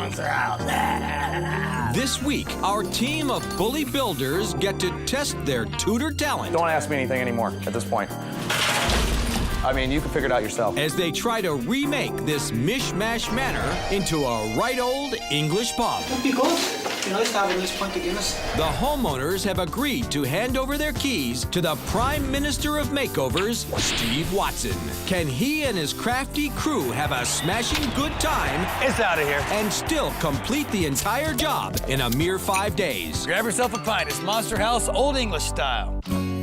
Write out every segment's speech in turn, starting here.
monster house. This week, our team of bully builders get to test their tutor talent. Don't ask me anything anymore at this point. I mean, you can figure it out yourself. As they try to remake this mishmash manor into a right old English pub. That'd be good. Be nice to have a nice pint of Guinness. The homeowners have agreed to hand over their keys to the Prime Minister of Makeovers, Steve Watson. Can he and his crafty crew have a smashing good time? It's out of here. And still complete the entire job in a mere 5 days? Grab yourself a pint. It's Monster House, Old English style.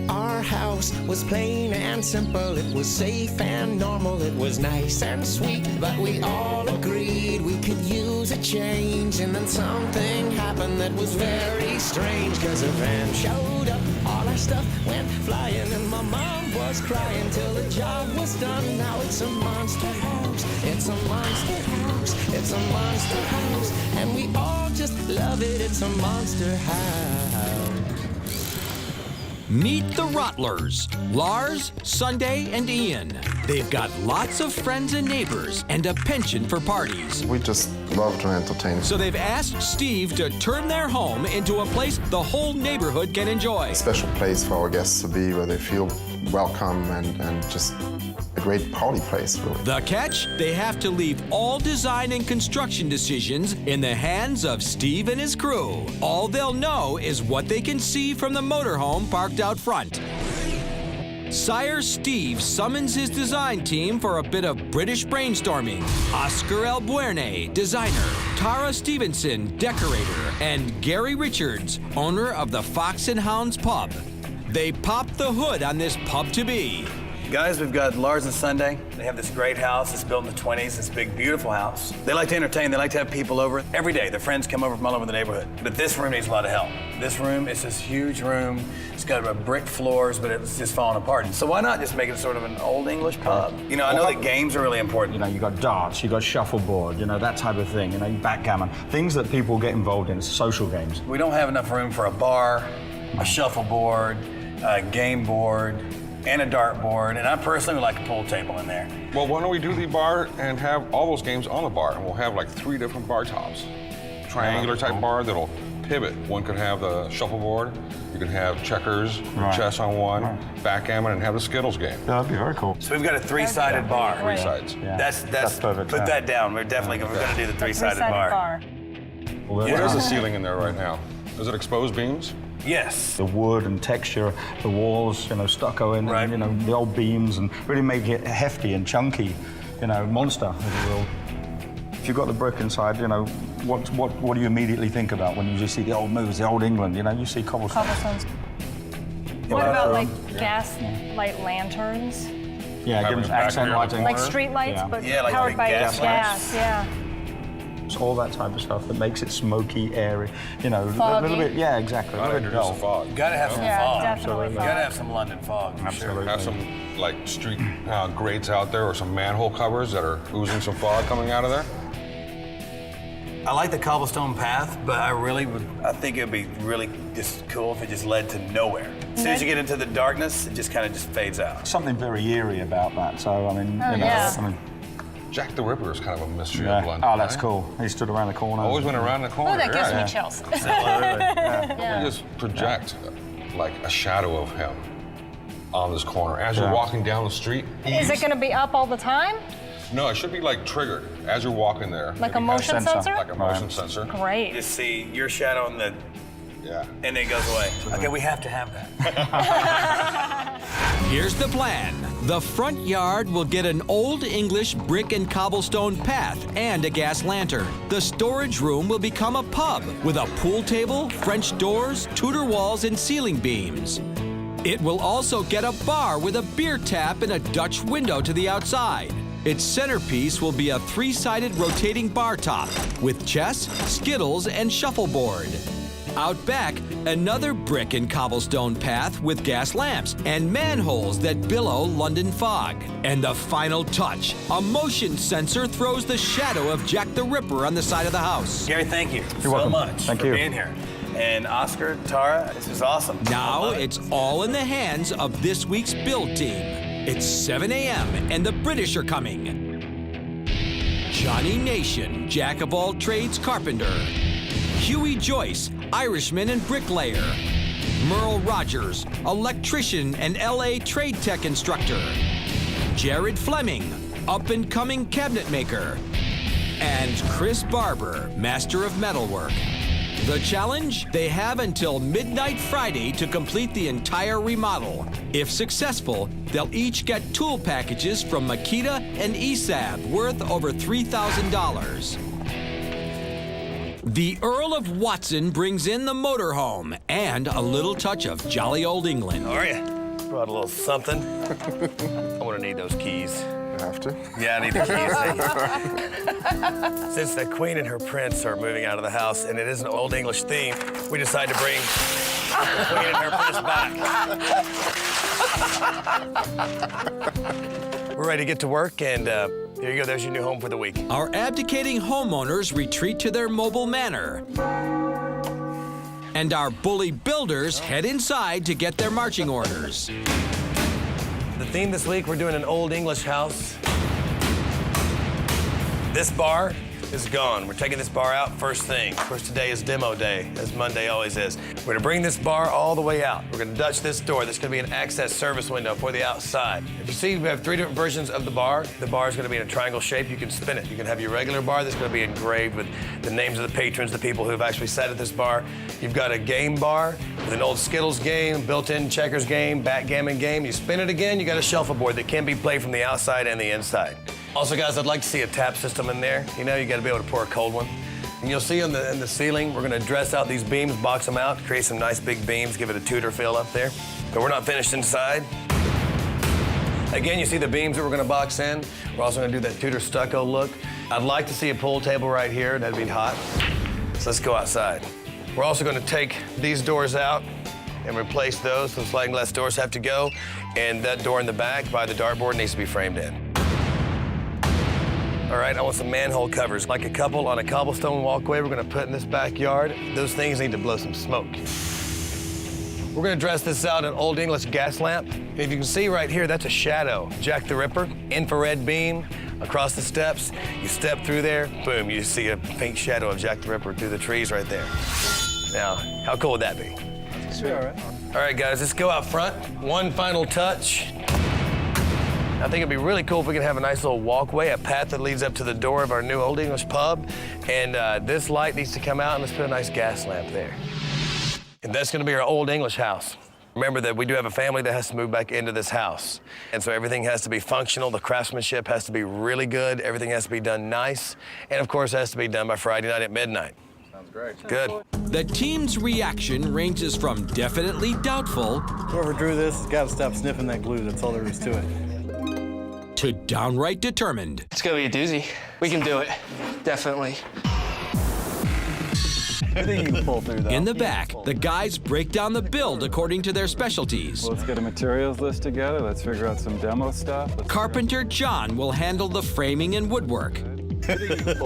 Our house was plain and simple. It was safe and normal. It was nice and sweet. But we all agreed we could use a change. And then something happened that was very strange. Cause a van showed up, all our stuff went flying. And my mom was crying till the job was done. Now it's a monster house. It's a monster house. It's a monster house. And we all just love it. It's a monster house. Meet the Rottlers, Lars, Sunday, and Ian. They've got lots of friends and neighbors and a penchant for parties. We just love to entertain. So they've asked Steve to turn their home into a place the whole neighborhood can enjoy. A special place for our guests to be where they feel welcome and just a great party place, really. The catch? They have to leave all design and construction decisions in the hands of Steve and his crew. All they'll know is what they can see from the motorhome parked out front. Sire Steve summons his design team for a bit of British brainstorming. Oscar Albuerne, designer, Tara Stevenson, decorator, and Gary Richards, owner of the Fox and Hounds pub. They pop the hood on this pub-to-be. Guys, we've got Lars and Sunday. They have this great house. It's built in the 20s. This big, beautiful house. They like to entertain. They like to have people over. Every day, their friends come over from all over the neighborhood. But this room needs a lot of help. This room is this huge room. It's got brick floors, but it's just falling apart. So why not just make it sort of an old English pub? You know, I know that games are really important. You know, you got darts, you got shuffleboard, you know, that type of thing. You know, backgammon. Things that people get involved in, social games. We don't have enough room for a bar, a shuffleboard, a game board, and a dartboard, and I personally would like a pool table in there. Well, why don't we do the bar and have all those games on the bar, and we'll have like 3 different bar tops. Triangular type bar that'll pivot. One could have the shuffleboard, you can have checkers, chess on one, backgammon, and have the Skittles game. Yeah, that'd be very cool. So we've got a 3-sided bar. 3 sides. Yeah. That's perfect. Put that down. We're definitely we're gonna do the 3-sided bar. What is the ceiling in there right now? Is it exposed beams? Yes. The wood and texture, the walls, you know, stucco in, Right. and, you know, the old beams, and really make it hefty and chunky, you know, monster, if you will. If you've got the brick inside, you know, what do you immediately think about when you just see the old moves, the old England, you know, you see cobblestones. What about like gas light lanterns? Yeah, give them accent lighting. Like street lights, Yeah. but Yeah, like powered by gas gas, yeah. It's all that type of stuff that makes it smoky, airy, you know, a Foggy. little bit, yeah, exactly. A Gotta little bit introduce dull. the fog. Gotta have some Yeah, fog. definitely You fog. gotta have some London fog. For Absolutely. Have some like street grates out there or some manhole covers that are oozing some fog coming out of there. Sure. I like the cobblestone path, but I think it'd be really just cool if it just led to nowhere. As soon as you get into the darkness, it just kind of just fades out. Something very eerie about that, so, I mean, you know, yeah. I mean, Jack the Ripper is kind of a mystery yeah. of London. Oh, that's right? cool. He stood around the corner. Always went around the corner. Oh, that gives yeah. me chills. You just project like a shadow of him on this corner as you're Yeah. walking down the street. Is it going to be up all the time? No, it should be like triggered as you're walking there. Like a Maybe motion sensor. sensor? Like a motion sensor. Great. Just see your shadow in the, Yeah. and then it goes away. Okay, we have to have that. Here's the plan. The front yard will get an old English brick and cobblestone path and a gas lantern. The storage room will become a pub with a pool table, French doors, Tudor walls, and ceiling beams. It will also get a bar with a beer tap and a Dutch window to the outside. Its centerpiece will be a 3-sided rotating bar top with chess, skittles, and shuffleboard. Out back, another brick and cobblestone path with gas lamps and manholes that billow London fog. And the final touch, a motion sensor throws the shadow of Jack the Ripper on the side of the house. Gary, thank you so welcome. much Thank for you. being here. And Oscar, Tara, this is awesome. I Now love it. it's all in the hands of this week's build team. It's 7 a.m. and the British are coming. Johnny Nation, jack of all trades carpenter. Huey Joyce, Irishman and bricklayer. Merle Rogers, electrician and LA trade tech instructor. Jared Fleming, up-and-coming cabinet maker. And Chris Barber, master of metalwork. The challenge? They have until midnight Friday to complete the entire remodel. If successful, they'll each get tool packages from Makita and ESAB worth over $3,000. The Earl of Watson brings in the motorhome and a little touch of jolly old England. How are you? Brought a little something. I'm gonna need those keys. You have to? Yeah, I need the keys. Since the Queen and her prince are moving out of the house and it is an Old English theme, we decided to bring the Queen and her prince back. We're ready to get to work, and here you go. There's your new home for the week. Our abdicating homeowners retreat to their mobile manor. And our bully builders head inside to get their marching orders. The theme this week, we're doing an Old English house. This bar is gone. We're taking this bar out first thing. Of course, today is demo day, as Monday always is. We're gonna bring this bar all the way out. We're gonna Dutch this door. There's gonna be an access service window for the outside. If you see, we have 3 different versions of the bar. The bar is gonna be in a triangle shape. You can spin it. You can have your regular bar that's gonna be engraved with the names of the patrons, the people who have actually sat at this bar. You've got a game bar with an old Skittles game, built-in checkers game, backgammon game. You spin it again, you got a shuffleboard that can be played from the outside and the inside. Also, guys, I'd like to see a tap system in there. You know, you got to be able to pour a cold one. And you'll see in the ceiling, we're going to dress out these beams, box them out, create some nice big beams, give it a Tudor feel up there. But we're not finished inside. Again, you see the beams that we're going to box in. We're also going to do that Tudor stucco look. I'd like to see a pool table right here. That'd be hot. So let's go outside. We're also going to take these doors out and replace those. Those sliding glass doors have to go. And that door in the back by the dartboard needs to be framed in. All right, I want some manhole covers. Like a couple on a cobblestone walkway we're gonna put in this backyard. Those things need to blow some smoke. We're gonna dress this out in Old English gas lamp. If you can see right here, that's a shadow. Jack the Ripper, infrared beam across the steps. You step through there, boom, you see a faint shadow of Jack the Ripper through the trees right there. Now, how cool would that be? Sure, all right. All right, guys, let's go out front. One final touch. I think it'd be really cool if we could have a nice little walkway, a path that leads up to the door of our new Old English pub. And this light needs to come out, and let's put a nice gas lamp there. And that's gonna be our Old English house. Remember that we do have a family that has to move back into this house. And so everything has to be functional, the craftsmanship has to be really good, everything has to be done nice, and of course it has to be done by Friday night at midnight. Sounds great. Good. The team's reaction ranges from definitely doubtful Whoever drew this has got to stop sniffing that glue. That's all there is to it. to downright determined. It's gonna be a doozy. We can do it, definitely. I think you can pull through that. In the back, the guys break down the build according to their specialties. Let's get a materials list together. Let's figure out some demo stuff. Carpenter John will handle the framing and woodwork.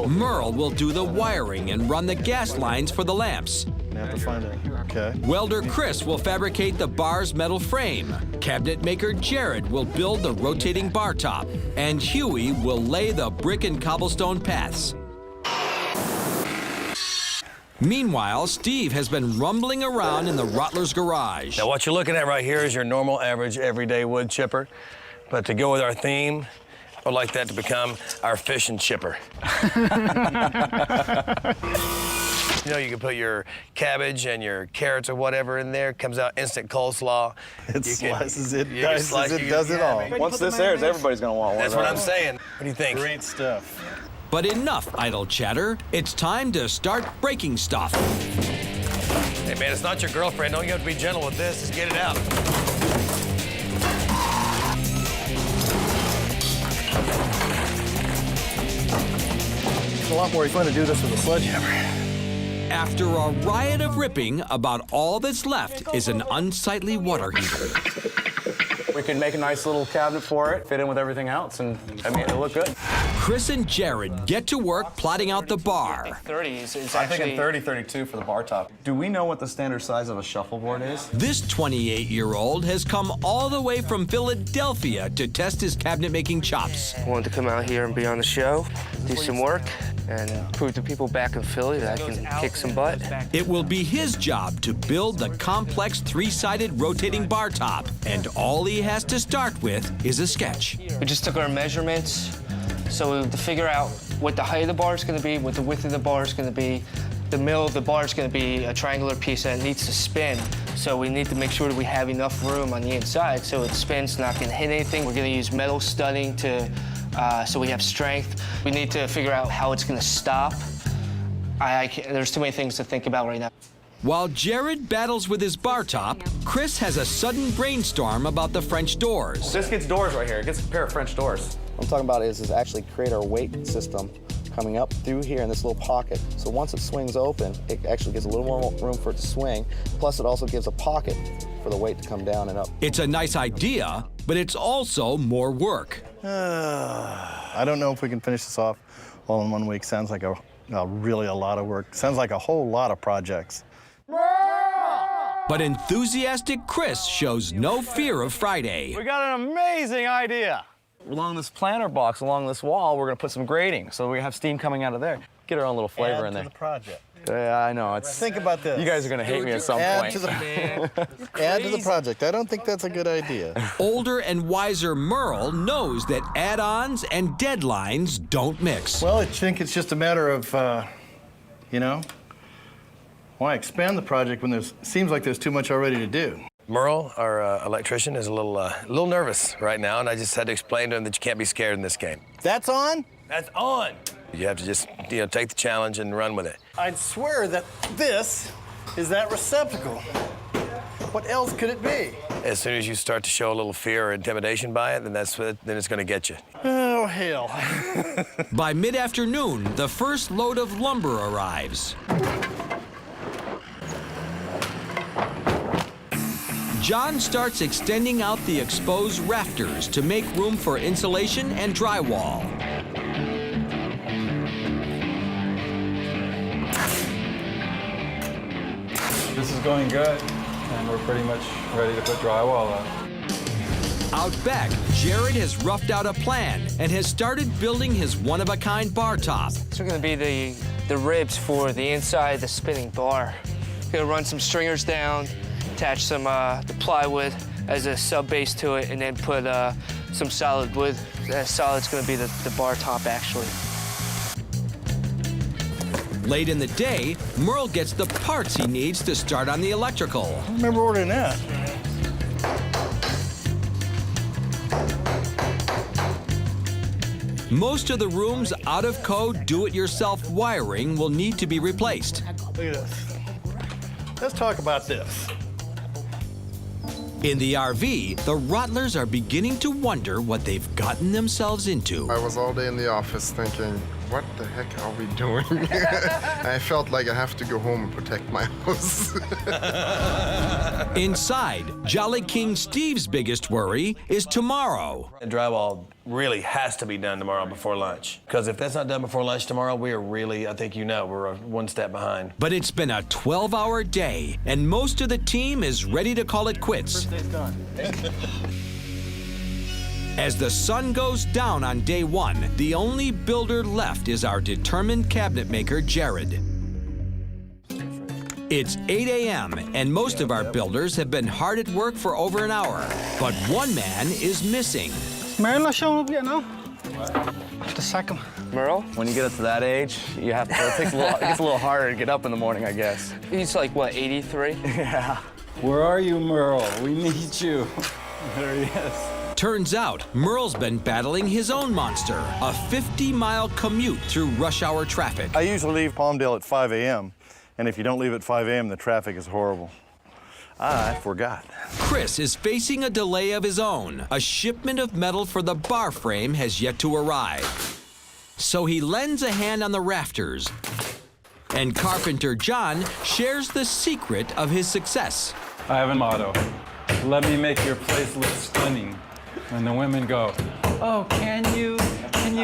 Merle will do the wiring and run the gas lines for the lamps. You have to find it. Okay. Welder Chris will fabricate the bar's metal frame. Cabinet maker Jared will build the rotating bar top. And Huey will lay the brick and cobblestone paths. Meanwhile, Steve has been rumbling around in the Rottler's garage. Now what you're looking at right here is your normal, average, everyday wood chipper. But to go with our theme, I'd like that to become our fish and chipper. You know, you can put your cabbage and your carrots or whatever in there. Comes out instant coleslaw. It slices it, you can dices slice it, does it all. Once this airs, everybody's gonna want one. That's what I'm saying. What do you think? Great stuff. But enough idle chatter. It's time to start breaking stuff. Hey man, it's not your girlfriend. Don't you have to be gentle with this? Just get it out. It's a lot more fun to do this with a sledgehammer. After a riot of ripping, about all that's left is an unsightly water heater. We could make a nice little cabinet for it, fit in with everything else, and I mean, it'll look good. Chris and Jared get to work plotting out the bar. 30 is I'm actually... thinking 30, 32 for the bar top. Do we know what the standard size of a shuffleboard is? This 28-year-old has come all the way from Philadelphia to test his cabinet-making chops. I wanted to come out here and be on the show, do some work, and prove to people back in Philly that I can kick some butt. It will be his job to build the complex three-sided rotating bar top, and all he has to start with is a sketch. We just took our measurements, so we have to figure out what the height of the bar is going to be, what the width of the bar is going to be. The middle of the bar is going to be a triangular piece that needs to spin, so we need to make sure that we have enough room on the inside so it spins, not going to hit anything. We're going to use metal studding to so we have strength. We need to figure out how it's going to stop. There's too many things to think about right now. While Jared battles with his bar top, Chris has a sudden brainstorm about the French doors. This gets doors right here. It gets a pair of French doors. What I'm talking about is actually create our weight system coming up through here in this little pocket. So once it swings open, it actually gives a little more room for it to swing. Plus, it also gives a pocket for the weight to come down and up. It's a nice idea, but it's also more work. I don't know if we can finish this off all in 1 week. Sounds like really a lot of work. Sounds like a whole lot of projects. But enthusiastic Chris shows no fear of Friday. We got an amazing idea. Along this planter box, along this wall, we're gonna put some grating, so we have steam coming out of there. Get our own little flavor in there. Add to the project. Yeah, I know. Think about this. You guys are gonna hate me at some point. Add to the project. I don't think that's a good idea. Older and wiser Merle knows that add-ons and deadlines don't mix. Well, I think it's just a matter of, why expand the project when seems like there's too much already to do? Merle, our electrician, is a little nervous right now, and I just had to explain to him that you can't be scared in this game. That's on? That's on. You have to just, take the challenge and run with it. I'd swear that this is that receptacle. What else could it be? As soon as you start to show a little fear or intimidation by it, then it's going to get you. Oh, hell. By mid-afternoon, the first load of lumber arrives. John starts extending out the exposed rafters to make room for insulation and drywall. This is going good, and we're pretty much ready to put drywall up. Out back, Jared has roughed out a plan and has started building his one-of-a-kind bar top. These are going to be the ribs for the inside of the spinning bar. Going to run some stringers down, attach some the plywood as a sub base to it, and then put some solid wood. That solid's going to be the bar top, actually. Late in the day, Merle gets the parts he needs to start on the electrical. I remember ordering that. Most of the room's out-of-code, do-it-yourself wiring will need to be replaced. Look at this. Let's talk about this. In the RV, the Rottlers are beginning to wonder what they've gotten themselves into. I was all day in the office thinking, what the heck are we doing? I felt like I have to go home and protect my house. Inside, Jolly King Steve's biggest worry is tomorrow. The drywall really has to be done tomorrow before lunch. Because if that's not done before lunch tomorrow, we are really, I think we're one step behind. But it's been a 12-hour day, and most of the team is ready to call it quits. As the sun goes down on day one, the only builder left is our determined cabinet maker, Jared. It's 8 a.m., and most of our builders have been hard at work for over an hour. But one man is missing. Merle not showing up yet now? Just a second. Merle? When you get up to that age, it gets a little harder to get up in the morning, I guess. He's like, what, 83? Yeah. Where are you, Merle? We need you. There he is. Turns out, Merle's been battling his own monster, a 50-mile commute through rush hour traffic. I usually leave Palmdale at 5 a.m., and if you don't leave at 5 a.m., the traffic is horrible. I forgot. Chris is facing a delay of his own. A shipment of metal for the bar frame has yet to arrive. So he lends a hand on the rafters. And Carpenter John shares the secret of his success. I have a motto. Let me make your place look stunning. When the women go, oh, can you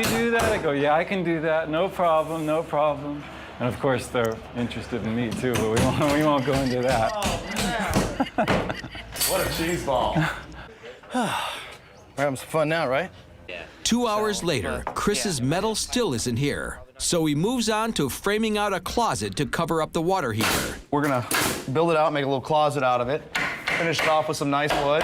do that? I go, yeah, I can do that. No problem, no problem. And of course, they're interested in me too, but we won't go into that. Oh, man. What a cheese ball. We're having some fun now, right? 2 hours later, Chris's metal still isn't here. So he moves on to framing out a closet to cover up the water heater. We're gonna build it out, make a little closet out of it. Finish it off with some nice wood.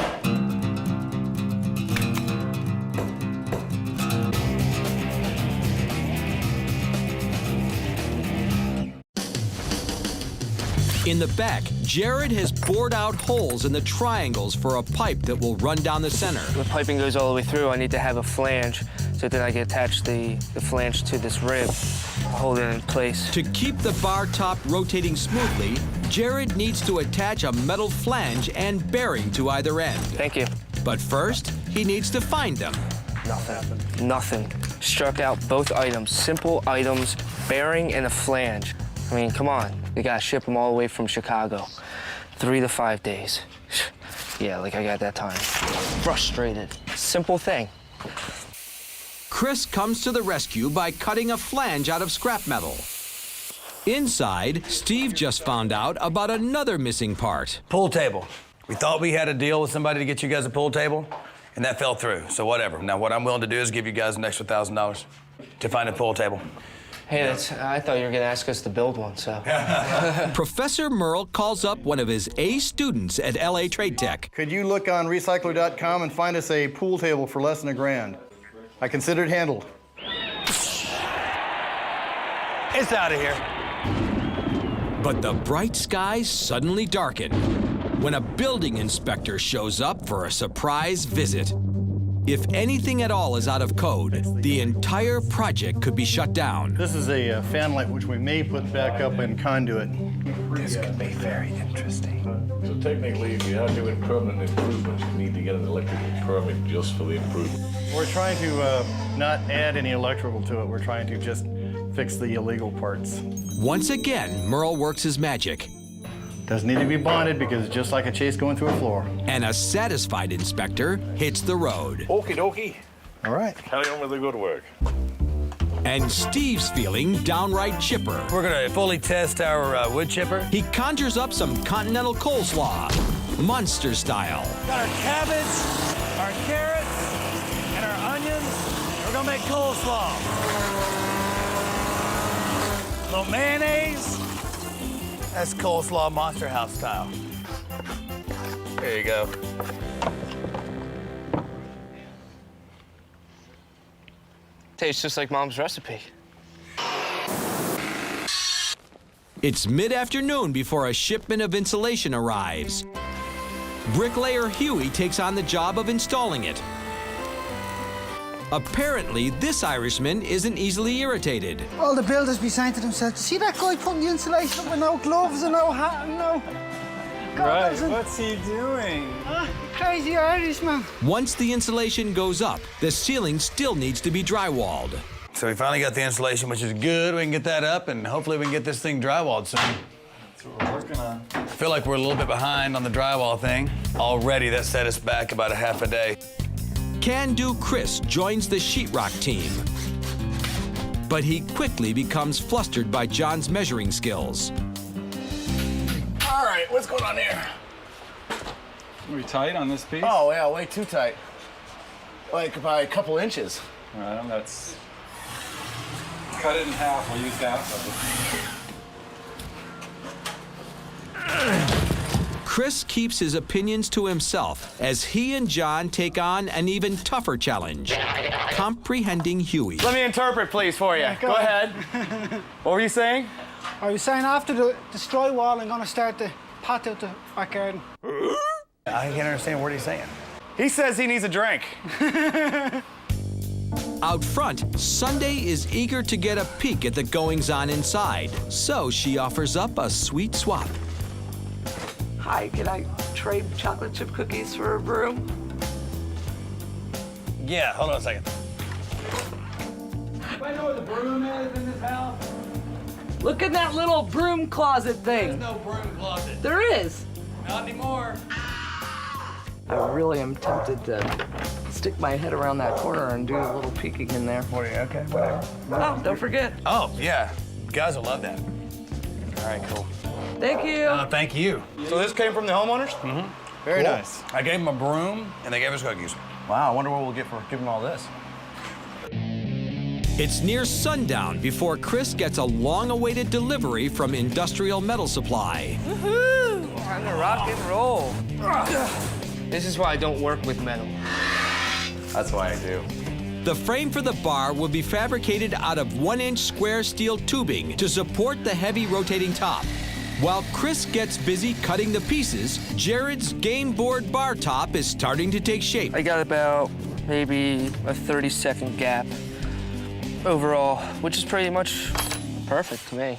In the back, Jared has bored out holes in the triangles for a pipe that will run down the center. The piping goes all the way through. I need to have a flange, so then I can attach the flange to this rib, hold it in place. To keep the bar top rotating smoothly, Jared needs to attach a metal flange and bearing to either end. Thank you. But first, he needs to find them. Nothing. Struck out both items, simple items, bearing and a flange. I mean, come on. You gotta ship them all the way from Chicago. 3 to 5 days. Yeah, like I got that time. Frustrated. Simple thing. Chris comes to the rescue by cutting a flange out of scrap metal. Inside, Steve just found out about another missing part. Pool table. We thought we had a deal with somebody to get you guys a pool table, and that fell through, so whatever. Now, what I'm willing to do is give you guys an extra $1,000 to find a pool table. Hey, I thought you were gonna ask us to build one, so. Professor Merle calls up one of his A students at LA Trade Tech. Could you look on recycler.com and find us a pool table for less than $1,000? I consider it handled. It's out of here. But the bright skies suddenly darken when a building inspector shows up for a surprise visit. If anything at all is out of code, the entire project could be shut down. This is a fan light which we may put back up in conduit. This could be very interesting. So technically, if you are doing permanent improvements, you need to get an electrical permit just for the improvement. We're trying to not add any electrical to it. We're trying to just fix the illegal parts. Once again, Merle works his magic. Doesn't need to be bonded because it's just like a chase going through a floor. And a satisfied inspector hits the road. Okie dokie. All right. Carry on with the good work. And Steve's feeling downright chipper. We're gonna fully test our wood chipper. He conjures up some continental coleslaw, monster style. Got our cabbage, our carrots, and our onions. We're gonna make coleslaw. A little mayonnaise. That's coleslaw Monster House style. There you go. Tastes just like Mom's recipe. It's mid-afternoon before a shipment of insulation arrives. Bricklayer Huey takes on the job of installing it. Apparently, this Irishman isn't easily irritated. All the builders be saying to themselves, see that guy putting the insulation up with no gloves and no hat and no... Right, what's he doing? Crazy Irishman. Once the insulation goes up, the ceiling still needs to be drywalled. So we finally got the insulation, which is good. We can get that up, and hopefully we can get this thing drywalled soon. That's what we're working on. I feel like we're a little bit behind on the drywall thing. Already, that set us back about a half a day. Can-do Chris joins the sheetrock team. But he quickly becomes flustered by John's measuring skills. All right, what's going on here? Are we tight on this piece? Oh, yeah, way too tight. Like by a couple inches. All right, that's... Cut it in half, we'll use half of it. Chris keeps his opinions to himself as he and John take on an even tougher challenge, comprehending Huey. Let me interpret, please, for you. Yeah, go ahead. What were you saying? I was saying after the drywall, I'm going to start the pat out the back garden. I can't understand what he's saying. He says he needs a drink. Out front, Sunday is eager to get a peek at the goings-on inside, so she offers up a sweet swap. Hi, can I trade chocolate chip cookies for a broom? Yeah, hold on a second. Do I know where the broom is in this house? Look at that little broom closet thing. There's no broom closet. There is. Not anymore. I really am tempted to stick my head around that corner and do a little peeking in there. Okay, whatever. Oh, don't forget. Oh, yeah. Guys will love that. All right, cool. Thank you. Thank you. So this came from the homeowners? Mm-hmm. Very nice. I gave them a broom, and they gave us cookies. Wow, I wonder what we'll get for giving them all this. It's near sundown before Chris gets a long-awaited delivery from Industrial Metal Supply. Woohoo! Time to rock and roll. This is why I don't work with metal. That's why I do. The frame for the bar will be fabricated out of 1-inch square steel tubing to support the heavy rotating top. While Chris gets busy cutting the pieces, Jared's game board bar top is starting to take shape. I got about maybe a 30-second gap overall, which is pretty much perfect to me.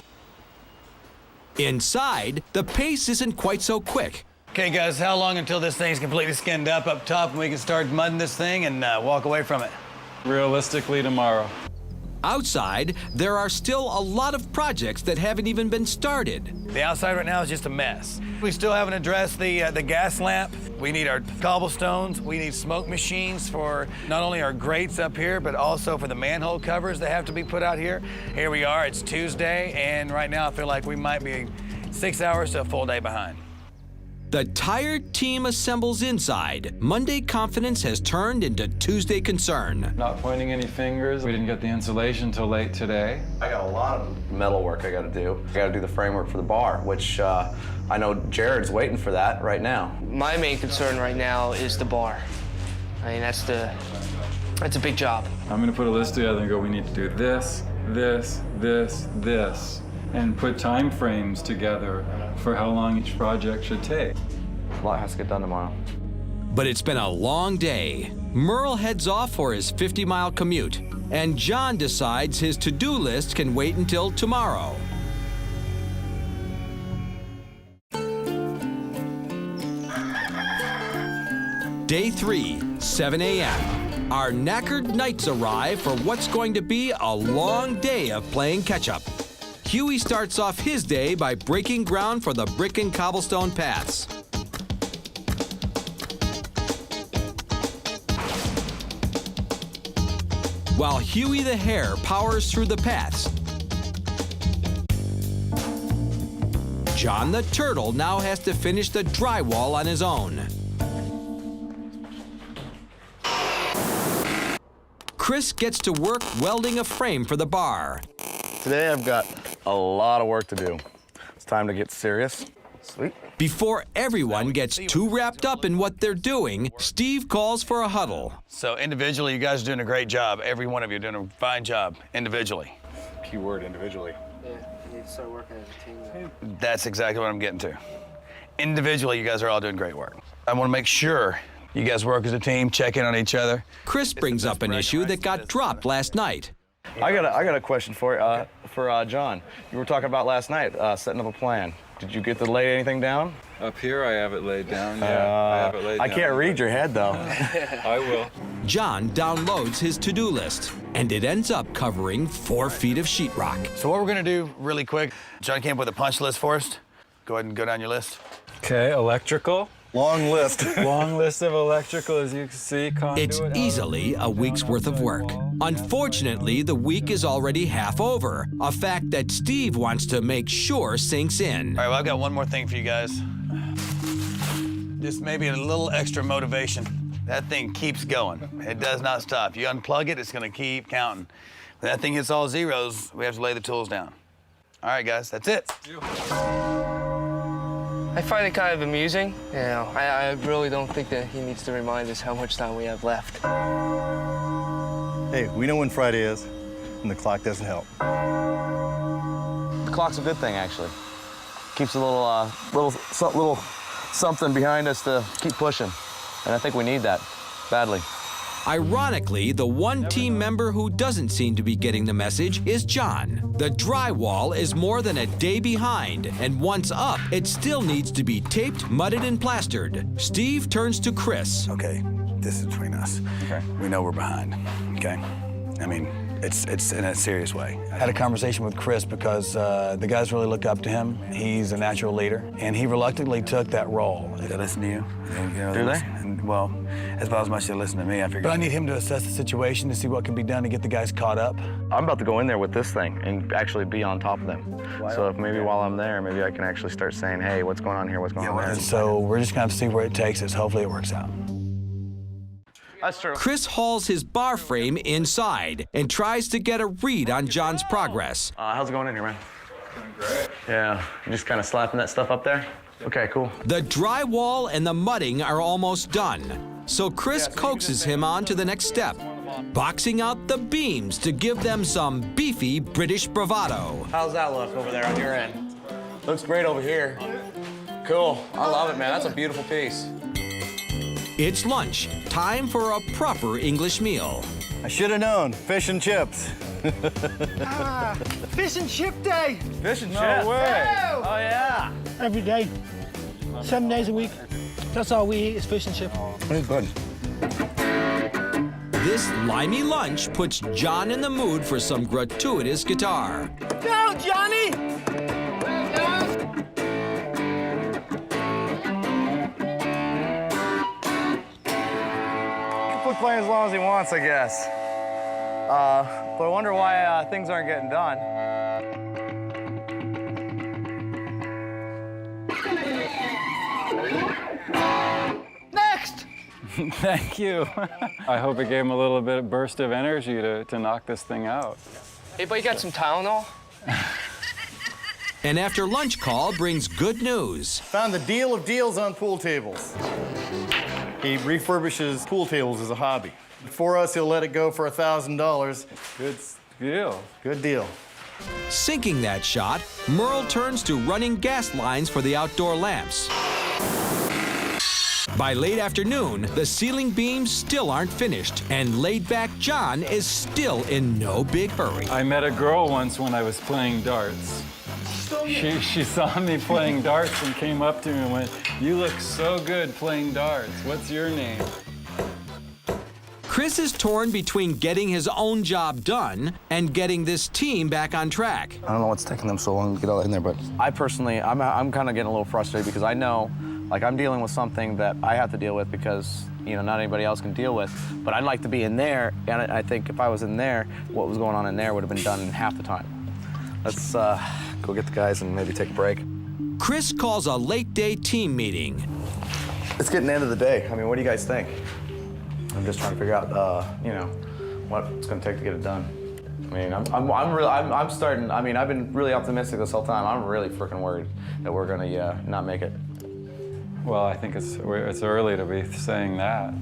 Inside, the pace isn't quite so quick. Okay, guys, how long until this thing's completely skinned up top and we can start mudding this thing and walk away from it? Realistically, tomorrow. Outside, there are still a lot of projects that haven't even been started. The outside right now is just a mess. We still haven't addressed the gas lamp. We need our cobblestones. We need smoke machines for not only our grates up here, but also for the manhole covers that have to be put out here. Here we are, it's Tuesday, and right now I feel like we might be 6 hours to a full day behind. The tired team assembles inside. Monday confidence has turned into Tuesday concern. Not pointing any fingers. We didn't get the insulation till late today. I got a lot of metal work I got to do. I got to do the framework for the bar, which I know Jared's waiting for that right now. My main concern right now is the bar. I mean, that's a big job. I'm gonna put a list together and go, we need to do this, this, this, this, and put time frames together for how long each project should take. A lot has to get done tomorrow. But it's been a long day. Merle heads off for his 50-mile commute, and John decides his to-do list can wait until tomorrow. Day 3, 7 a.m. Our knackered knights arrive for what's going to be a long day of playing catch-up. Huey starts off his day by breaking ground for the brick and cobblestone paths. While Huey the Hare powers through the paths, John the Turtle now has to finish the drywall on his own. Chris gets to work welding a frame for the bar. Today I've got a lot of work to do. It's time to get serious. Sweet. Before everyone gets too wrapped up in what they're doing, Steve calls for a huddle. So individually, you guys are doing a great job. Every one of you are doing a fine job individually. Key word, individually. Yeah, you need to start working as a team now. That's exactly what I'm getting to. Individually, you guys are all doing great work. I want to make sure you guys work as a team, check in on each other. Chris brings up an issue that got dropped last night. I got a question for John. You were talking about last night, setting up a plan. Did you get to lay anything down? Up here, I have it laid down. Yeah, I have it laid down. I can't read your head, though. I will. John downloads his to-do list, and it ends up covering 4 feet of sheetrock. So what we're gonna do really quick, John came up with a punch list for us. Go ahead and go down your list. Okay, electrical. Long list. Long list of electrical, as you can see. Conduit, It's easily a week's worth of work. Unfortunately, the week is already half over, a fact that Steve wants to make sure sinks in. All right, well, I've got one more thing for you guys. Just maybe a little extra motivation. That thing keeps going. It does not stop. You unplug it, it's gonna keep counting. When that thing hits all zeros, we have to lay the tools down. All right, guys, that's it. I find it kind of amusing. You know, I really don't think that he needs to remind us how much time we have left. Hey, we know when Friday is, and the clock doesn't help. The clock's a good thing, actually. Keeps a little something behind us to keep pushing, and I think we need that badly. Ironically, the one team member who doesn't seem to be getting the message is John. The drywall is more than a day behind, and once up, it still needs to be taped, mudded, and plastered. Steve turns to Chris. Okay, this is between us. Okay. We know we're behind, okay? I mean, It's in a serious way. I had a conversation with Chris because the guys really look up to him. He's a natural leader, and he reluctantly took that role. They listen to you. Do they? And, well, as about as much as they listen to me, I figured. But I need him to assess the situation to see what can be done to get the guys caught up. I'm about to go in there with this thing and actually be on top of them. So if maybe while I'm there, maybe I can actually start saying, hey, what's going on here, what's going on there. So we're just gonna have to see where it takes us. Hopefully it works out. That's true. Chris hauls his bar frame inside and tries to get a read on John's progress. How's it going in here, man? Great. Yeah, you just kind of slapping that stuff up there? Okay, cool. The drywall and the mudding are almost done, so Chris coaxes him on to the next step, boxing out the beams to give them some beefy British bravado. How's that look over there on your end? Looks great over here. Cool. I love it, man. That's a beautiful piece. It's lunch, time for a proper English meal. I should have known. Fish and chips. Fish and chip day. Fish and No chips. way. Oh, yeah. Every day. 7 days a week. That's all we eat is fish and chip. Pretty good. This limey lunch puts John in the mood for some gratuitous guitar. Go, Johnny! Quit playing as long as he wants, I guess. But I wonder why things aren't getting done. Next! Thank you. I hope it gave him a little bit of burst of energy to knock this thing out. Hey, but you got some Tylenol? An after lunch call brings good news. Found the deal of deals on pool tables. He refurbishes pool tables as a hobby. For us, he'll let it go for $1,000. Good deal. Good deal. Sinking that shot, Merle turns to running gas lines for the outdoor lamps. By late afternoon, the ceiling beams still aren't finished, and laid-back John is still in no big hurry. I met a girl once when I was playing darts. She saw me playing darts and came up to me and went, "You look so good playing darts. What's your name?" Chris is torn between getting his own job done and getting this team back on track. I don't know what's taking them so long to get all in there, but I personally, I'm kind of getting a little frustrated because I know, like, I'm dealing with something that I have to deal with because, you know, not anybody else can deal with. But I'd like to be in there, and I think if I was in there, what was going on in there would have been done in half the time. let's go get the guys and maybe take a break. Chris calls a late-day team meeting. It's getting the end of the day. I mean, what do you guys think? I'm just trying to figure out, you know, what it's going to take to get it done. I mean, I'm starting. I mean, I've been really optimistic this whole time. I'm really freaking worried that we're going to not make it. Well, I think it's early to be saying that.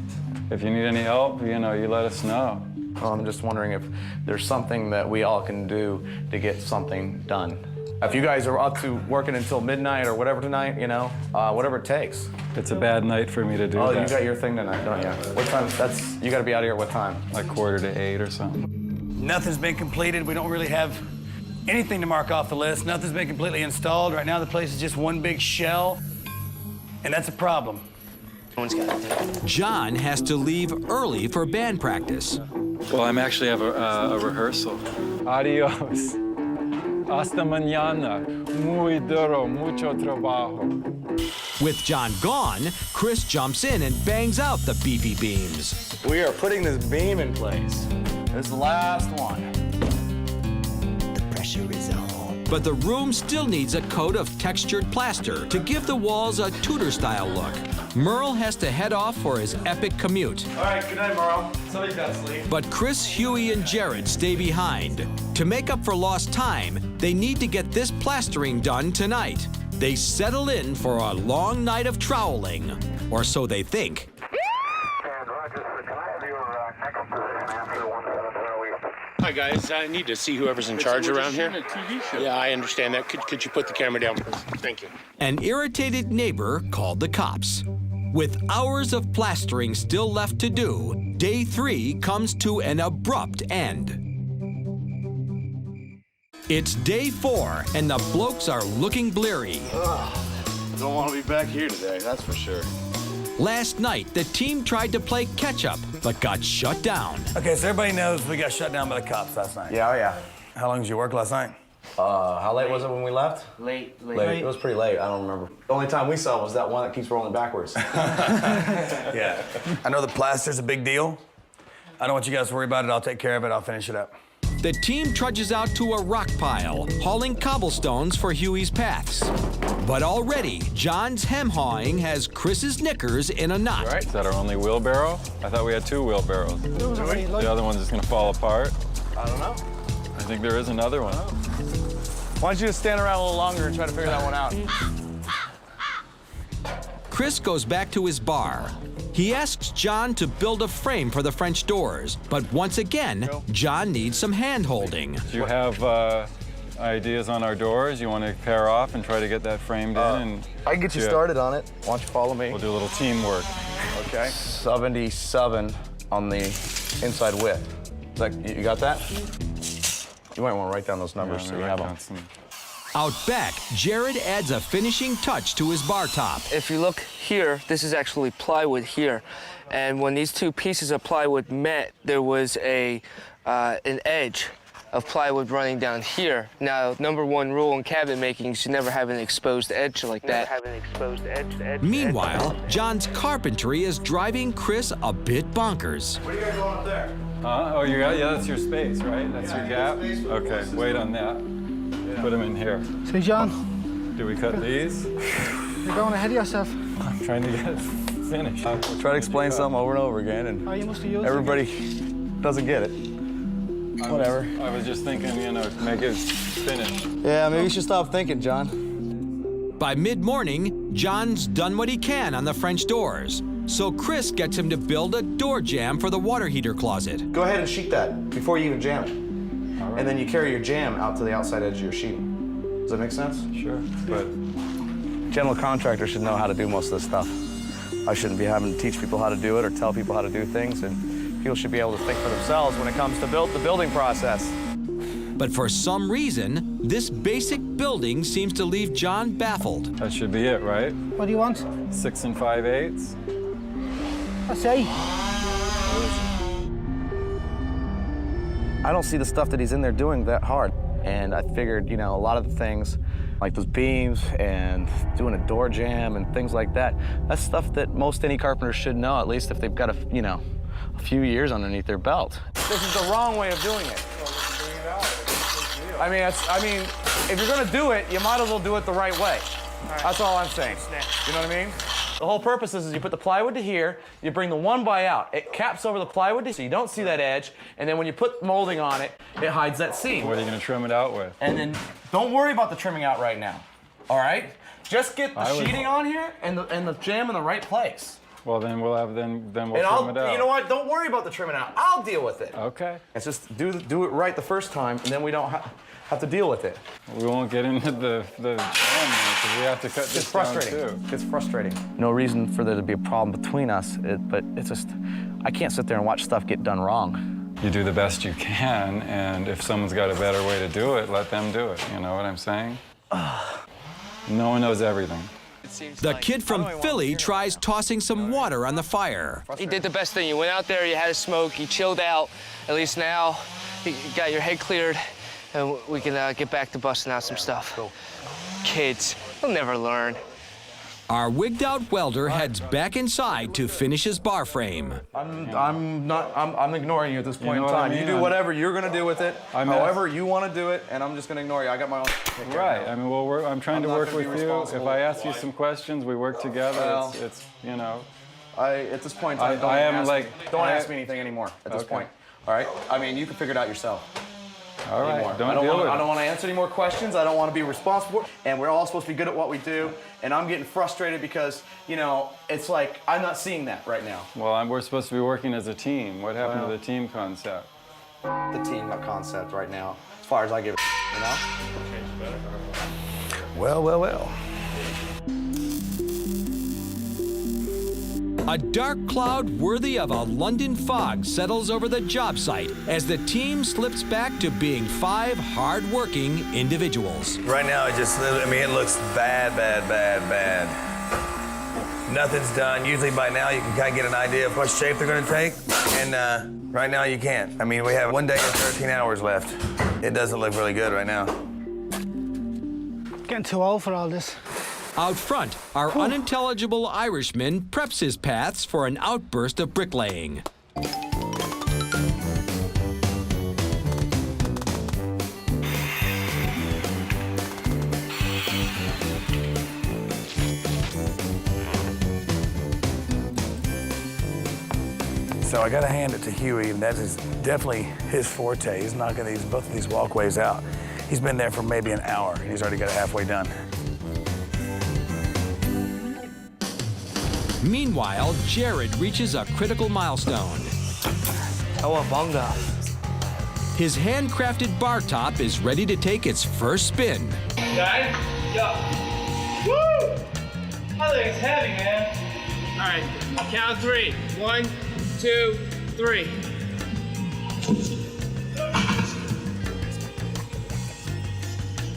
If you need any help, you know, you let us know. Well, I'm just wondering if there's something that we all can do to get something done. If you guys are up to working until midnight or whatever tonight, you know, whatever it takes. It's a bad night for me to do that. Oh, you got your thing tonight, don't you? What time? You got to be out of here at what time? Like 7:45 or something. Nothing's been completed. We don't really have anything to mark off the list. Nothing's been completely installed. Right now, the place is just one big shell, and that's a problem. John has to leave early for band practice. Well, I actually have a rehearsal. Adios. Hasta mañana. Muy duro, mucho trabajo. With John gone, Chris jumps in and bangs out the beefy beams. We are putting this beam in place. This is the last one. The pressure is on. But the room still needs a coat of textured plaster to give the walls a Tudor-style look. Merle has to head off for his epic commute. All right, good night, Merle. Somebody's got to sleep. But Chris, Huey, and Jared stay behind. To make up for lost time, they need to get this plastering done tonight. They settle in for a long night of troweling, or so they think. Hi guys, I need to see whoever's in charge around here. Yeah, I understand that. Could you put the camera down, please? Thank you. An irritated neighbor called the cops. With hours of plastering still left to do, day 3 comes to an abrupt end. It's day 4, and the blokes are looking bleary. Don't want to be back here today, that's for sure. Last night, the team tried to play catch-up, but got shut down. Okay, so everybody knows we got shut down by the cops last night. Yeah, oh yeah. How long did you work last night? How late was it when we left? Late. It was pretty late. I don't remember. The only time we saw was that one that keeps rolling backwards. Yeah. I know the plaster's a big deal. I don't want you guys to worry about it. I'll take care of it. I'll finish it up. The team trudges out to a rock pile, hauling cobblestones for Huey's paths. But already, John's hem hawing has Chris's knickers in a knot. All right, is that our only wheelbarrow? I thought we had 2 wheelbarrows. The other one's just gonna fall apart. I don't know. I think there is another one. Why don't you just stand around a little longer and try to figure that one out? Chris goes back to his bar. He asks John to build a frame for the French doors, but once again, John needs some hand-holding. Do you have ideas on our doors? You want to pair off and try to get that framed in? And I can get you started on it. Why don't you follow me? We'll do a little teamwork. Okay. 77 on the inside width. You got that? You might want to write down those numbers so you have them. Out back, Jared adds a finishing touch to his bar top. If you look here, this is actually plywood here. And when these 2 pieces of plywood met, there was an edge of plywood running down here. Now, #1 rule in cabinet making is you never have an exposed edge like that. Meanwhile, John's carpentry is driving Chris a bit bonkers. What are you guys doing up there? Oh, yeah, that's your space, right? That's your gap? Okay, wait on that. Put them in here. Say, John. Do we cut these? You're going ahead of yourself. I'm trying to get it finished. Try to explain something over and over again, and you must have used everybody doesn't get it. Whatever. I was just thinking, make it finished. Yeah, maybe you should stop thinking, John. By mid-morning, John's done what he can on the French doors. So Chris gets him to build a door jamb for the water heater closet. Go ahead and sheet that before you even jam it. And then you carry your jam out to the outside edge of your sheeting. Does that make sense? Sure, but general contractors should know how to do most of this stuff. I shouldn't be having to teach people how to do it or tell people how to do things, and people should be able to think for themselves when it comes to the building process. But for some reason, this basic building seems to leave John baffled. That should be it, right? What do you want? 6 5/8. I say. I don't see the stuff that he's in there doing that hard. And I figured, a lot of the things, like those beams and doing a door jamb and things like that, that's stuff that most any carpenter should know, at least if they've got a few years underneath their belt. This is the wrong way of doing it. I mean, if you're gonna do it, you might as well do it the right way. That's all I'm saying. You know what I mean? The whole purpose is you put the plywood to here, you bring the 1x out. It caps over the plywood so you don't see that edge, and then when you put molding on it, it hides that seam. What are you gonna trim it out with? And then don't worry about the trimming out right now, all right? Just get the sheeting on here and the jam in the right place. Well, then we'll trim it out. You know what? Don't worry about the trimming out. I'll deal with it. Okay. It's just do it right the first time, and then we don't have to deal with it. We won't get into the jam because we have to cut this down too. It's frustrating. No reason for there to be a problem between us, but it's just, I can't sit there and watch stuff get done wrong. You do the best you can, and if someone's got a better way to do it, let them do it. You know what I'm saying? No one knows everything. The kid from Philly tries tossing some water on the fire. You did the best thing. You went out there, you had a smoke, you chilled out. At least now, you got your head cleared, and we can get back to busting out some stuff. Cool. Kids, they'll never learn. Our wigged-out welder heads back inside to finish his bar frame. I'm ignoring you at this point in time. You do whatever you're gonna do with it, however you want to do it, and I'm just gonna ignore you. I got my own. Right. I mean, well, I'm trying to work with you. If I ask you some questions, we work together. Well, it's at this point in time, don't ask me anything anymore. At this point, all right. I mean, you can figure it out yourself. All right. I don't want to answer any more questions. I don't want to be responsible. And we're all supposed to be good at what we do. And I'm getting frustrated because, it's like I'm not seeing that right now. Well, we're supposed to be working as a team. What happened to the team concept? The team concept right now, as far as I give a Well. A dark cloud worthy of a London fog settles over the job site as the team slips back to being 5 hard-working individuals. Right now, it looks bad. Nothing's done. Usually by now you can kind of get an idea of what shape they're going to take, and right now you can't. I mean, we have 1 day and 13 hours left. It doesn't look really good right now. Getting too old for all this. Out front, our unintelligible Irishman preps his paths for an outburst of bricklaying. So I got to hand it to Huey, and that is definitely his forte. He's knocking both of these walkways out. He's been there for maybe an hour, and he's already got it halfway done. Meanwhile, Jared reaches a critical milestone. Cowabunga. His handcrafted bar top is ready to take its first spin. Guys, yo. Woo! I think it's heavy, man. All right, count 3. 1, 2, 3.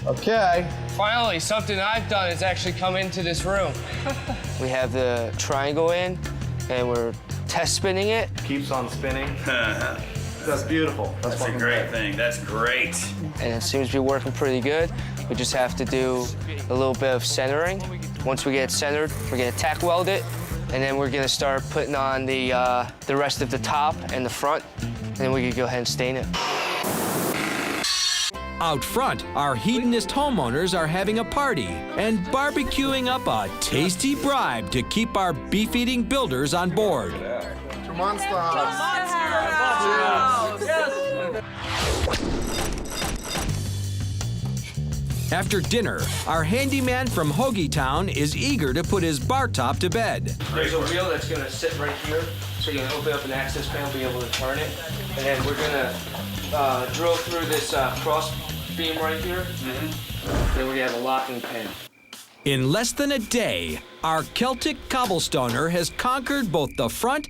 Okay. Finally, something I've done has actually come into this room. We have the triangle in, and we're test spinning it. Keeps on spinning. That's beautiful. That's a great thing. That's great. And it seems to be working pretty good. We just have to do a little bit of centering. Once we get it centered, we're gonna tack weld it, and then we're gonna start putting on the rest of the top and the front, and then we can go ahead and stain it. Out front, our hedonist homeowners are having a party and barbecuing up a tasty bribe to keep our beef-eating builders on board. To Monster House. After dinner, our handyman from Hoagie Town is eager to put his bar top to bed. There's a wheel that's gonna sit right here, so you're gonna open up an access panel, be able to turn it, and then we're gonna drill through this cross beam right here. Then we're gonna have a locking pin. In less than a day, our Celtic cobblestoner has conquered both the front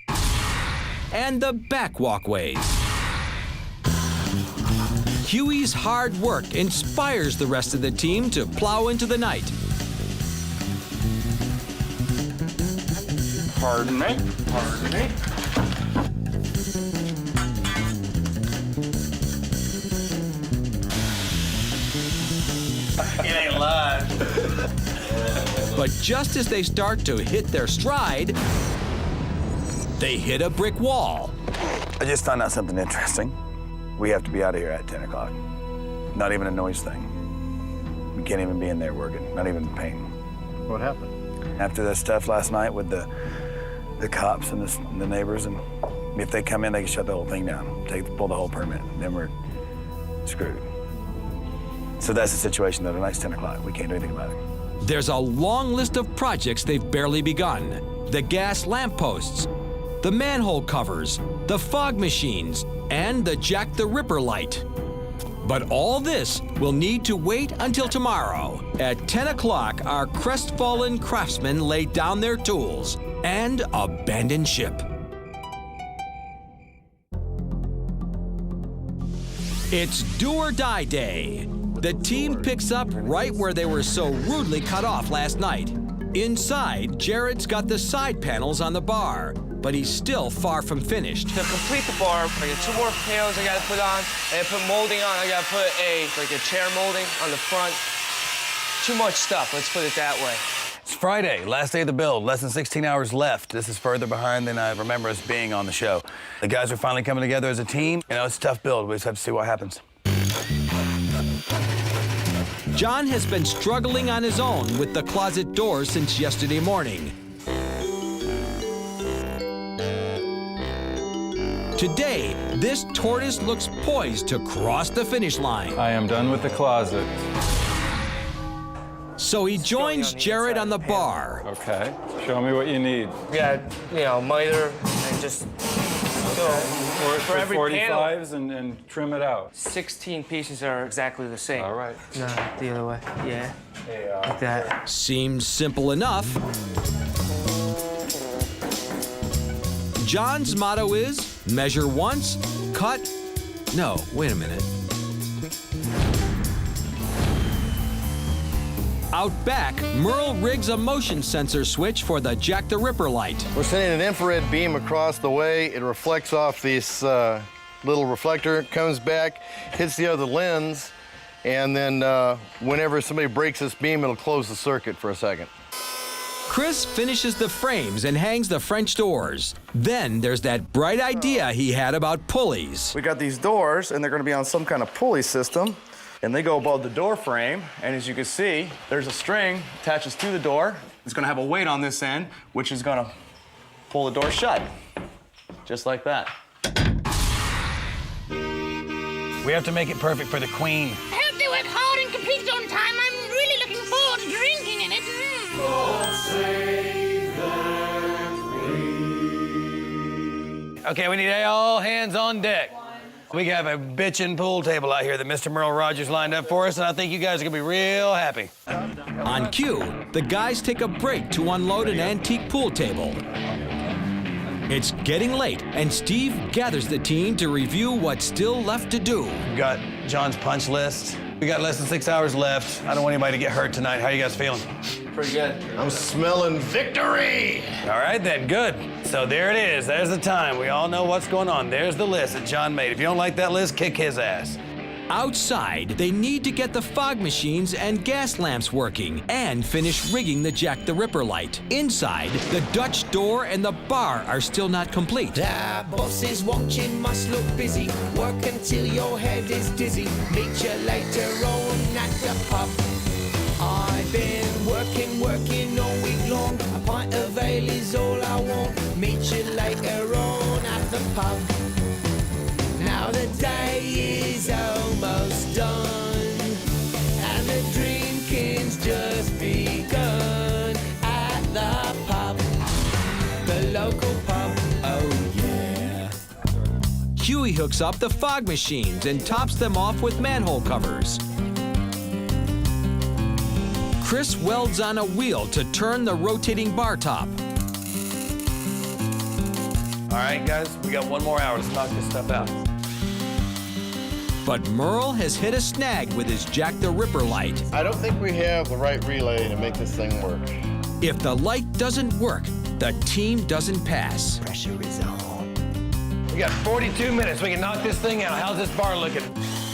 and the back walkways. Huey's hard work inspires the rest of the team to plow into the night. Pardon me. Pardon me. It ain't live. But just as they start to hit their stride, they hit a brick wall. I just found out something interesting. We have to be out of here at 10 o'clock. Not even a noise thing. We can't even be in there working, not even painting. What happened? After that stuff last night with the cops and the neighbors, and if they come in, they can shut the whole thing down, pull the whole permit, then we're screwed. So that's the situation though. Tonight's 10 o'clock. We can't do anything about it. There's a long list of projects they've barely begun. The gas lampposts, the manhole covers, the fog machines, and the Jack the Ripper light. But all this will need to wait until tomorrow. At 10 o'clock, our crestfallen craftsmen lay down their tools and abandon ship. It's do or die day. The team picks up right where they were so rudely cut off last night. Inside, Jared's got the side panels on the bar, but he's still far from finished. To complete the bar, I got 2 more panels I gotta put on, and I put molding on. I gotta put a chair molding on the front. Too much stuff, let's put it that way. It's Friday, last day of the build, less than 16 hours left. This is further behind than I remember us being on the show. The guys are finally coming together as a team. You know, it's a tough build. We just have to see what happens. John has been struggling on his own with the closet door since yesterday morning. Today, this tortoise looks poised to cross the finish line. I am done with the closet. So he joins Jared on the bar. Okay, show me what you need. We got, miter and just go for every 45s and trim it out. 16 pieces are exactly the same. All right. No, the other way. Yeah. Like that. Seems simple enough. John's motto is measure once, cut. No, wait a minute. Out back, Merle rigs a motion sensor switch for the Jack the Ripper light. We're sending an infrared beam across the way. It reflects off this little reflector, comes back, hits the other lens, and then whenever somebody breaks this beam, it'll close the circuit for a second. Chris finishes the frames and hangs the French doors. Then there's that bright idea he had about pulleys. We got these doors, and they're gonna be on some kind of pulley system, and they go above the door frame, and as you can see, there's a string attaches to the door. It's gonna have a weight on this end, which is gonna pull the door shut, just like that. We have to make it perfect for the queen. I hope they work hard and complete it on time. I'm really looking forward to drinking in it. Okay, we need all hands on deck. We have a bitchin' pool table out here that Mr. Merle Rogers lined up for us, and I think you guys are gonna be real happy. On cue, the guys take a break to unload an antique pool table. It's getting late, and Steve gathers the team to review what's still left to do. We've got John's punch list. We got less than 6 hours left. I don't want anybody to get hurt tonight. How you guys feeling? Pretty good. I'm smelling victory. All right, then, good. So there it is. There's the time. We all know what's going on. There's the list that John made. If you don't like that list, kick his ass. Outside, they need to get the fog machines and gas lamps working and finish rigging the Jack the Ripper light. Inside, the Dutch door and the bar are still not complete. The bosses watching must look busy. Work until your head is dizzy. Meet you later on at the pub. I've been working all week long. A pint of ale is all I want. Meet you later on at the pub. Now the day is almost done, and the drinking's just begun at the pub, the local pub, oh yeah. Huey hooks up the fog machines and tops them off with manhole covers. Chris welds on a wheel to turn the rotating bar top. All right, guys, we got 1 more hour. Let's knock this stuff out. But Merle has hit a snag with his Jack the Ripper light. I don't think we have the right relay to make this thing work. If the light doesn't work, the team doesn't pass. Pressure is on. We got 42 minutes. We can knock this thing out. How's this bar looking?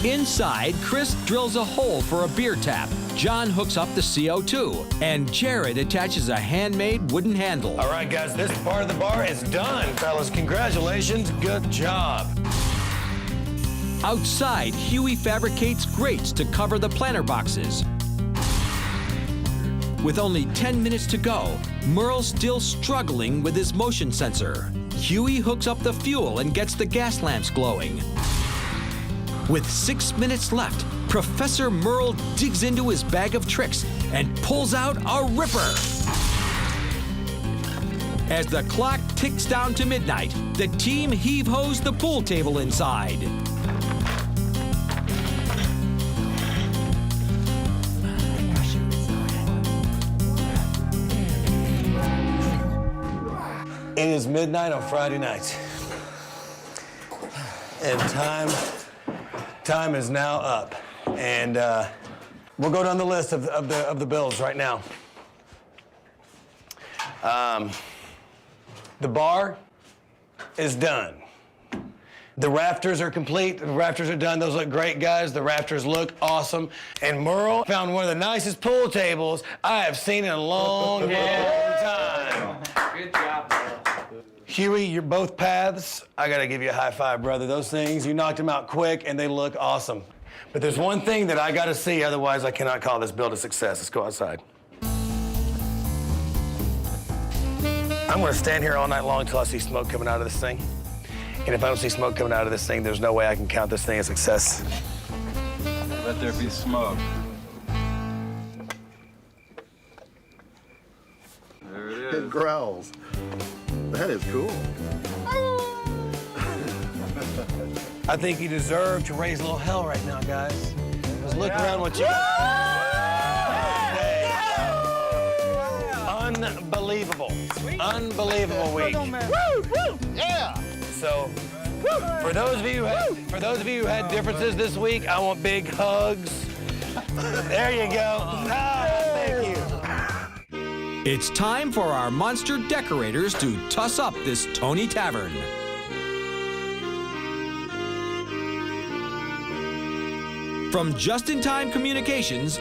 Inside, Chris drills a hole for a beer tap. John hooks up the CO2, and Jared attaches a handmade wooden handle. All right, guys, this part of the bar is done. Fellas, congratulations. Good job. Outside, Huey fabricates grates to cover the planter boxes. With only 10 minutes to go, Merle's still struggling with his motion sensor. Huey hooks up the fuel and gets the gas lamps glowing. With 6 minutes left, Professor Merle digs into his bag of tricks and pulls out a ripper. As the clock ticks down to midnight, the team heave-hoes the pool table inside. It is midnight on Friday night. And time is now up. And we'll go down the list of the bills right now. The bar is done. The rafters are complete. The rafters are done. Those look great, guys. The rafters look awesome. And Merle found one of the nicest pool tables I have seen in a long time. Good job, Merle. Huey, you're both paths. I gotta give you a high five, brother. Those things, you knocked them out quick and they look awesome. But there's one thing that I gotta see, otherwise I cannot call this build a success. Let's go outside. I'm gonna stand here all night long until I see smoke coming out of this thing. And if I don't see smoke coming out of this thing, there's no way I can count this thing a success. Let there be smoke. There it is. It growls. That is cool. I think you deserve to raise a little hell right now, guys. Just look around what you Unbelievable. Unbelievable week. Yeah. So, for those of you who had differences this week, I want big hugs. There you go. Ah, big It's time for our monster decorators to tuss up this Tony Tavern. From Just-in-Time Communications,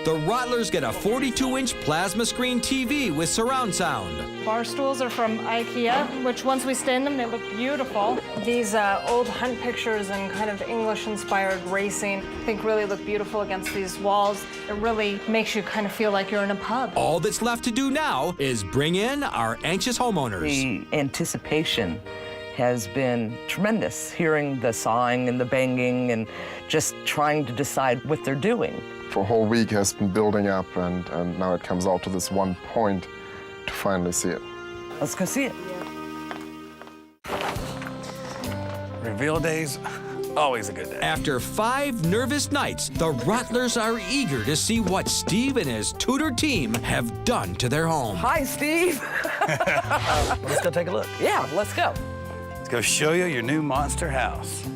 the Rottlers get a 42-inch plasma screen TV with surround sound. Bar stools are from IKEA, which once we stand them, they look beautiful. These old hunt pictures and kind of English-inspired racing, I think really look beautiful against these walls. It really makes you kind of feel like you're in a pub. All that's left to do now is bring in our anxious homeowners. The anticipation has been tremendous, hearing the sawing and the banging and just trying to decide what they're doing. For a whole week has been building up, and now it comes out to this one point to finally see it. Let's go see it. Reveal days, always a good day. After 5 nervous nights, the Rottlers are eager to see what Steve and his Tudor team have done to their home. Hi, Steve. Let's go take a look. Yeah, let's go. Let's go show you your new monster house.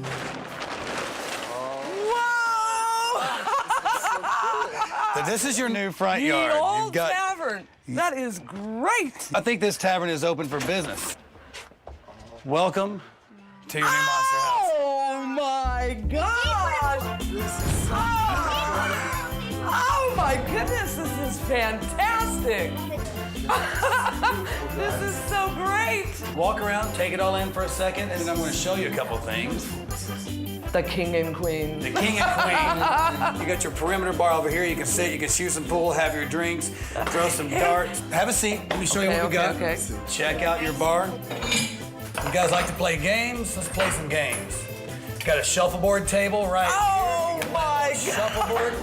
So this is your new front yard. The old tavern. That is great. I think this tavern is open for business. Welcome to your new monster house. Oh my gosh! Oh my goodness, this is fantastic! This is so great! Walk around, take it all in for a second, and then I'm going to show you a couple things. The king and queen. The king and queen. You got your perimeter bar over here. You can sit, you can shoot some pool, have your drinks, throw some darts. Have a seat. Let me show you what we got. Okay. Check out your bar. You guys like to play games? Let's play some games. Got a shuffleboard table right Oh here. my God! Shuffleboard.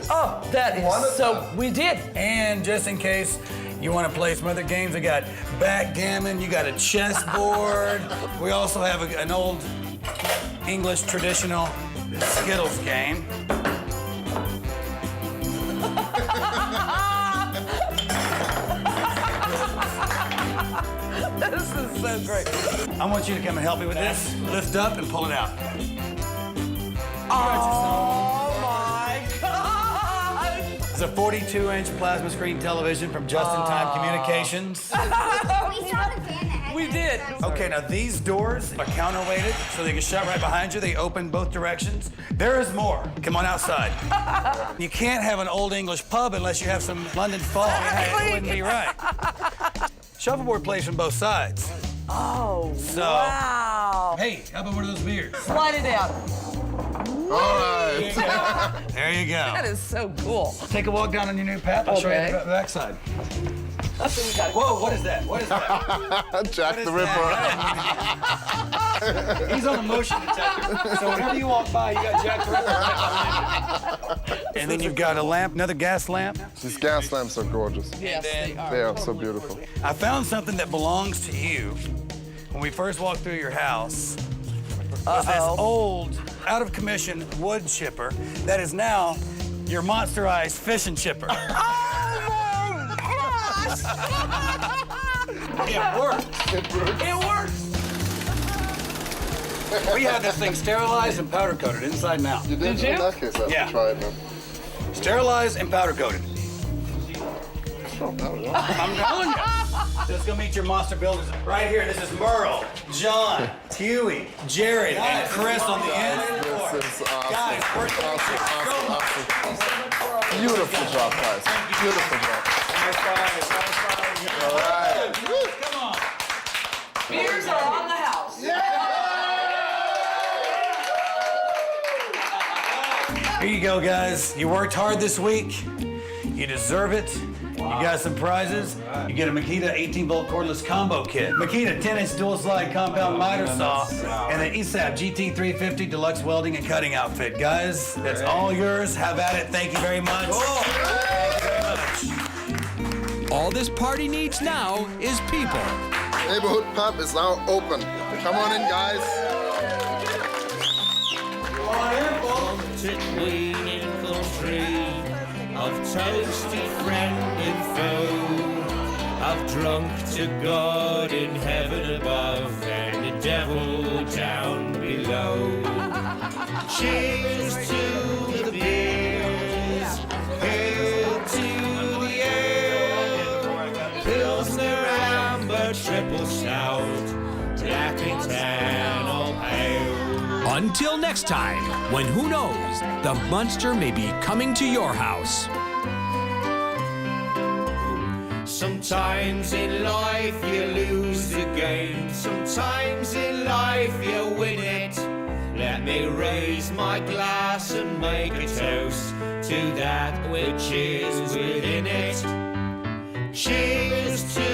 Oh, that is so. We did. And just in case you want to play some other games, we got backgammon. You got a chessboard. We also have an old English traditional Skittles game. This is so great. I want you to come and help me with this. Lift up and pull it out. Oh my God! It's a 42-inch plasma screen television from Just-in-Time Communications. We did. Okay, now these doors are counterweighted, so they can shut right behind you. They open both directions. There is more. Come on outside. You can't have an old English pub unless you have some London fog. It wouldn't be right. Shuffleboard plays from both sides. Oh, So, wow. Hey, how about one of those beers? Slide it out. All right. There you go. That is so cool. Take a walk down on your new path. I'll show you Okay. the backside. Whoa, Whoa, what is that? What is that? Jack What the is Ripper. that? He's on a motion detector. So whenever you walk by, you got Jack the Ripper right behind you. And then you've got a lamp, another gas lamp. These gas lamps are gorgeous. Yes, they are. They are so beautiful. I found something that belongs to you. When we first walked through your house, was this old, out of commission wood chipper that is now your monsterized fishing chipper. Oh my gosh! It works. It works. We had this thing sterilized and powder coated inside and out. You did? Did you? In that case, I have Yeah. to try it, man. Sterilized and powder coated. Oh, no, no. I'm telling you. Let's go meet your monster builders. Right here, this is Merle, John, Huey, Jared, and Chris on the end. This is awesome. Guys, we're Awesome. Beautiful job, guys. Beautiful job. All right. Come on. Beers are on the house. Here you go, guys. You worked hard this week. You deserve it. You got some prizes. You get a Makita 18-volt cordless combo kit, Makita 10-inch dual slide compound miter saw, and an ESAB GT350 deluxe welding and cutting outfit. Guys, that's all yours. Have at it. Thank you very much. Thank you very much. All this party needs now is people. Neighborhood pub is now open. Come on in, guys. Of toasty friend and foe, of drunk to God in heaven above and the devil down below. Cheers to the beers, hail to the ale. Until next time, when who knows, the monster may be coming to your house. Sometimes in life you lose the game, sometimes in life you win it. Let me raise my glass and make a toast to that which is within it. Cheers to